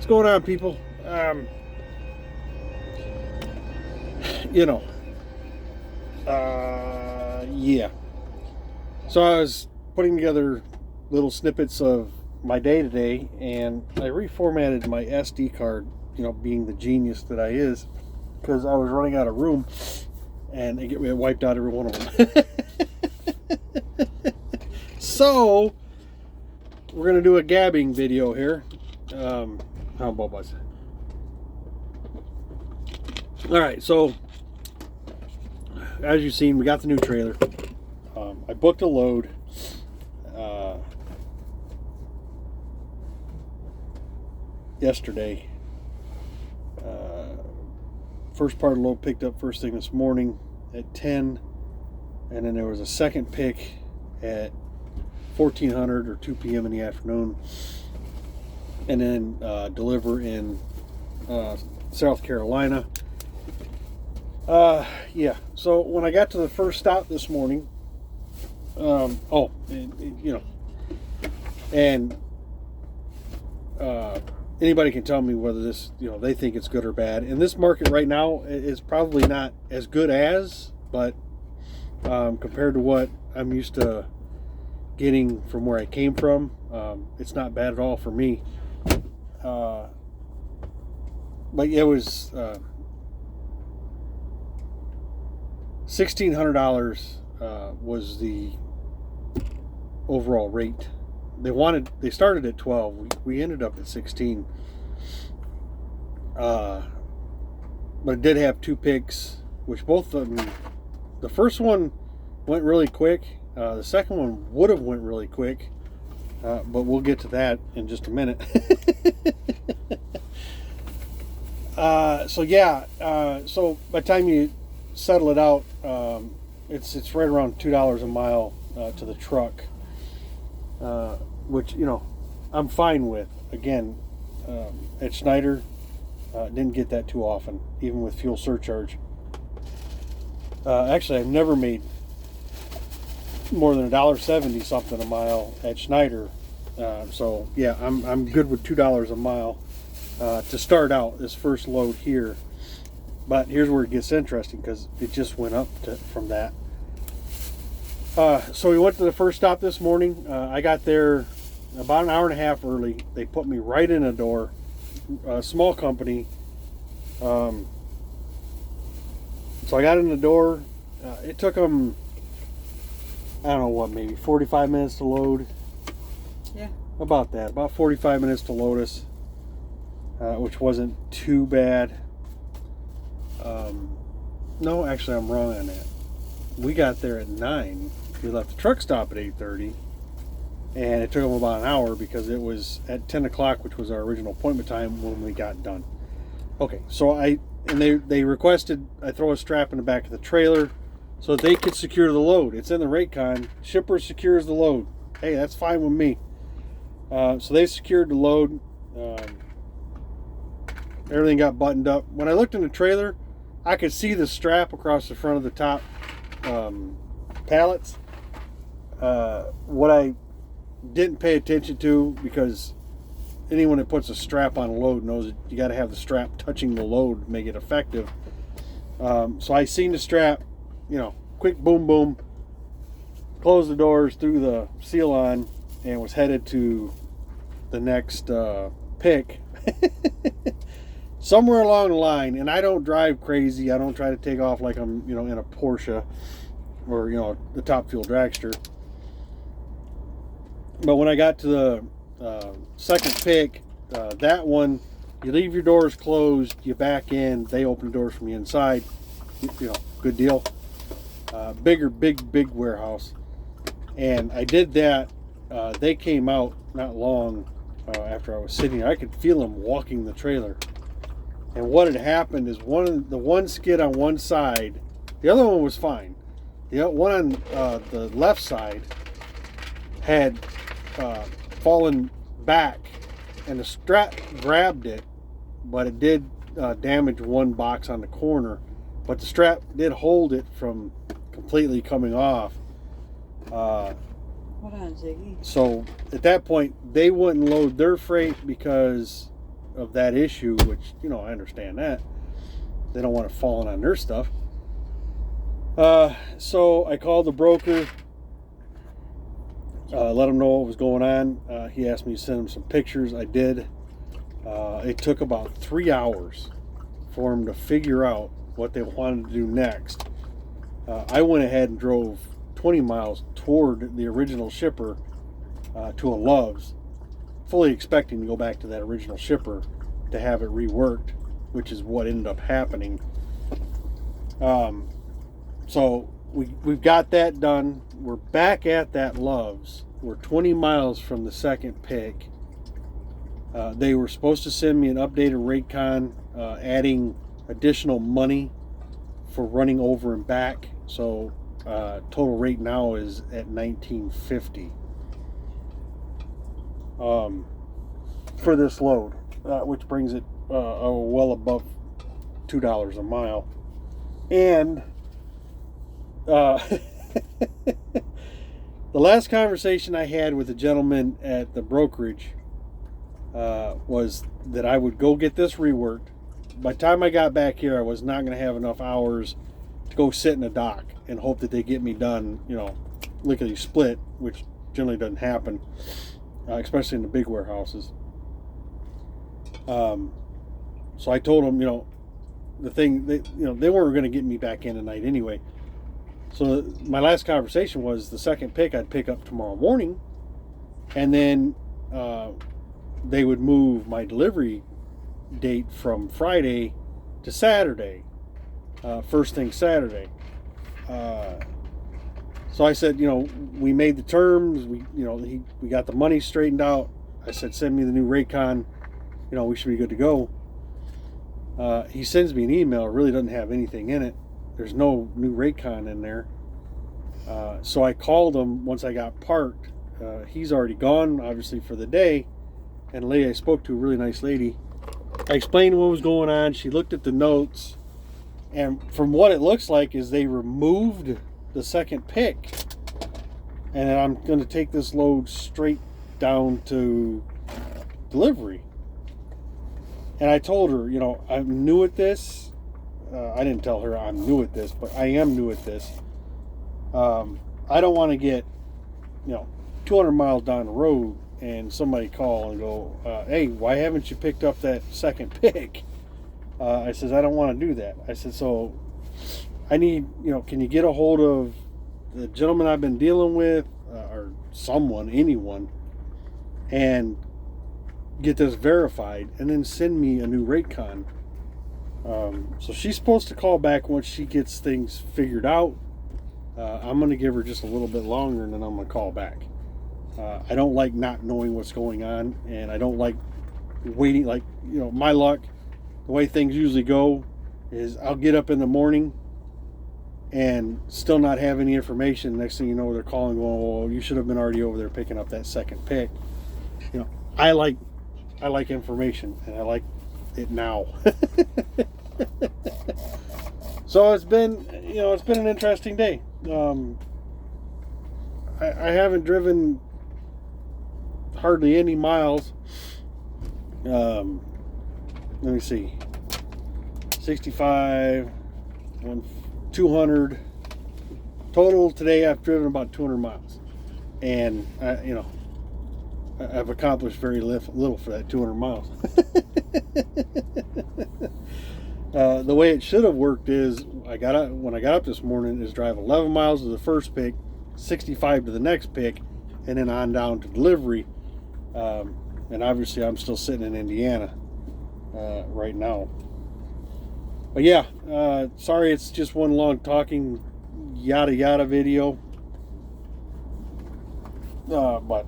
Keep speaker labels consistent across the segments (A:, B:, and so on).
A: What's going on, people? You know, yeah. So I was putting together little snippets of my day today, and I reformatted my SD card, being the genius that I is, because I was running out of room, and it wiped out every one of them. So, we're going to do a gabbing video here. How about buzz? Alright, so, as you've seen, we got the new trailer. I booked a load. Yesterday. First part of the load picked up first thing this morning at 10, and then there was a second pick at 1400 or 2 p.m. in the afternoon, and then deliver in South Carolina. Yeah, so when I got to the first stop this morning, anybody can tell me whether this, they think it's good or bad. And this market right now is probably not as good as, but compared to what I'm used to getting from where I came from, it's not bad at all for me. But it was $1,600 was the overall rate. They started at 12. We ended up at 16. But it did have 2 picks, which both of them, the first one went really quick. The second one would have went really quick, but we'll get to that in just a minute. So by the time you settle it out, it's right around $2 a mile to the truck, which I'm fine with. Again, at Schneider, didn't get that too often, even with fuel surcharge. Actually, I've never made more than $1.70 something a mile at Schneider. So yeah, I'm good with $2 a mile to start out this first load here. But here's where it gets interesting, because it just went up from that. So we went to the first stop this morning. I got there about an hour and a half early. They put me right in the door. A small company. So I got in the door. It took them, I don't know what, maybe 45 minutes to load.
B: Yeah.
A: About that. About 45 minutes to load us, which wasn't too bad. No, actually, I'm wrong on that. We got there at 9. We left the truck stop at 8:30, and it took them about an hour because it was at 10 o'clock, which was our original appointment time when we got done. Okay, so they requested I throw a strap in the back of the trailer so they could secure the load. It's in the Raycon. Shipper secures the load. Hey, that's fine with me. So they secured the load. Everything got buttoned up. When I looked in the trailer, I could see the strap across the front of the top pallets. What I didn't pay attention to, because anyone that puts a strap on a load knows that you got to have the strap touching the load to make it effective. So I seen the strap, quick boom boom, closed the doors, threw the seal on, and was headed to the next pick. Somewhere along the line, and I don't drive crazy. I don't try to take off like I'm, in a Porsche or, the Top Fuel dragster. But when I got to the second pick, that one, you leave your doors closed, you back in, they open the doors from the inside. Good deal. Big warehouse. And I did that. They came out not long after I was sitting there. I could feel them walking the trailer. And what had happened is the one skid on one side, the other one was fine. The one on the left side had fallen back, and the strap grabbed it, but it did damage one box on the corner. But the strap did hold it from completely coming off.
B: Hold on, Ziggy.
A: So at that point, they wouldn't load their freight because of that issue, which, you know, I understand that. They don't want it falling on their stuff. So I called the broker, let him know what was going on. He asked me to send him some pictures. I did. It took about 3 hours for him to figure out what they wanted to do next. I went ahead and drove 20 miles toward the original shipper to a Love's, fully expecting to go back to that original shipper to have it reworked, which is what ended up happening. So we've got that done. We're back at that Love's. We're 20 miles from the second pick. They were supposed to send me an updated Raycon, adding additional money for running over and back. So total rate now is at $19.50 for this load, which brings it well above $2 a mile. And the last conversation I had with a gentleman at the brokerage was that I would go get this reworked. By the time I got back here, I was not going to have enough hours to go sit in a dock and hope that they get me done, you know, lickety split, which generally doesn't happen, especially in the big warehouses. So I told them, you know, the thing, they weren't going to get me back in tonight anyway. So my last conversation was the second pick I'd pick up tomorrow morning, and then they would move my delivery date from Friday to Saturday, first thing Saturday. So I said, you know, we made the terms, we got the money straightened out. I said, send me the new Raycon, you know, we should be good to go. He sends me an email. It really doesn't have anything in it. There's no new Raycon in there. So I called him once I got parked. He's already gone, obviously, for the day. And the lady I spoke to, a really nice lady, I explained what was going on. She looked at the notes. And from what it looks like is they removed the second pick. And I'm going to take this load straight down to delivery. And I told her, you know, I'm new at this. I didn't tell her I'm new at this, but I am new at this. I don't want to get, 200 miles down the road and somebody call and go, hey, why haven't you picked up that second pick? I says, I don't want to do that. I said, so I need, can you get a hold of the gentleman I've been dealing with, or someone, anyone, and get this verified, and then send me a new Raycon. So she's supposed to call back once she gets things figured out. I'm going to give her just a little bit longer, and then I'm going to call back. I don't like not knowing what's going on, and I don't like waiting. Like, my luck, the way things usually go is I'll get up in the morning and still not have any information. Next thing you know, they're calling, going, well, you should have been already over there picking up that second pick. I like information, and I like it now. So it's been an interesting day. I haven't driven hardly any miles. Let me see. 65, 200 total today. I've driven about 200 miles, and I've accomplished very little for that 200 miles. The way it should have worked is when I got up this morning is drive 11 miles to the first pick, 65 to the next pick, and then on down to delivery. And obviously I'm still sitting in Indiana right now. But yeah, sorry it's just one long talking yada yada video. But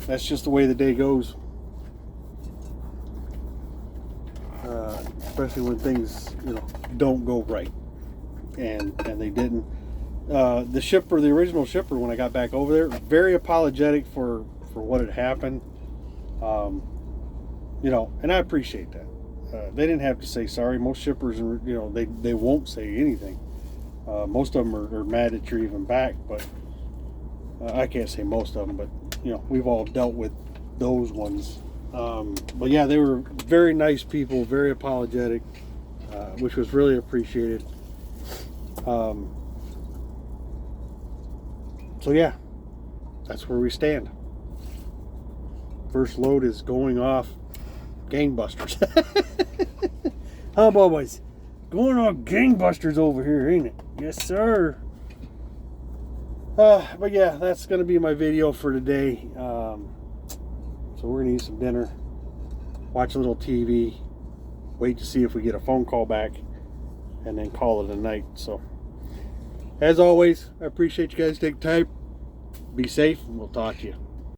A: that's just the way the day goes. Especially when things don't go right, and they didn't. The original shipper, when I got back over there, very apologetic for what had happened. And I appreciate that. They didn't have to say sorry. Most shippers, they won't say anything. Most of them are mad that you're even back, but I can't say most of them, but we've all dealt with those ones But yeah, they were very nice people, very apologetic, which was really appreciated. So yeah, that's where we stand. First load is going off gangbusters. How about boys? Going on gangbusters over here, ain't it? Yes, sir. But yeah, that's going to be my video for today. So we're going to eat some dinner, watch a little TV, wait to see if we get a phone call back, and then call it a night. So, as always, I appreciate you guys taking time. Be safe, and we'll talk to you.